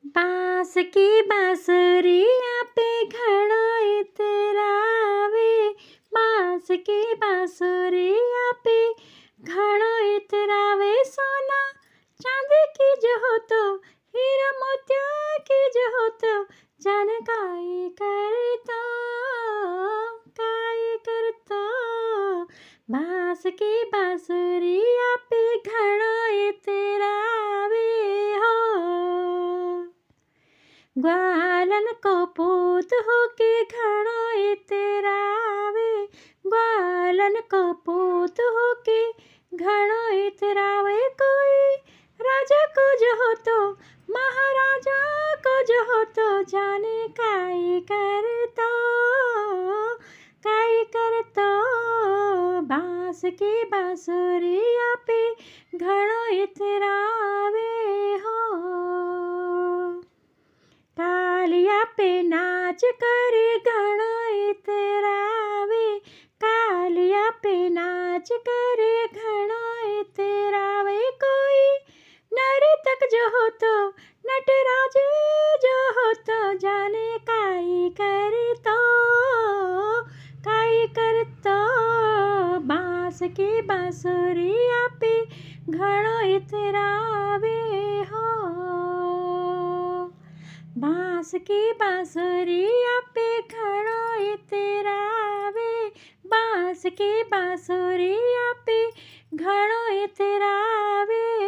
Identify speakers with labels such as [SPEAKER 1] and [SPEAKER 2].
[SPEAKER 1] बांस की बांसुरिया पे घड़ो इतरावे। बांस की बांसुरिया पे घड़ो इतरावे। सोना चांदी की जो हो तो, हीरा मोतिया की जो हो तो, जान काय करतो। बांस की बांसुरिया पे घड़ो इतरावे हो। ग्वालन को पूत होके घड़ो इतरावे। ग्वालन को पूत होके घड़ो इतरावे। कोई राजा को जो हो तो, महाराजा को जो हो तो, जाने काय करतो। बांस की बांसुरिया पे घड़ो इतरावे हो। कालिया पे नाच कर घड़ो इतरावे। कालिया पे नाच कर घड़ो इतरावे। कोई नर्तक जो हो तो, नटराज जो हो तो, जाने काय करतो। बांस की बांसुरिया पे घड़ो इतरावे हो। बांस की बांसुरिया पे घड़ो इतरावे। बांस की बांसुरिया पे घड़ो इतरावे।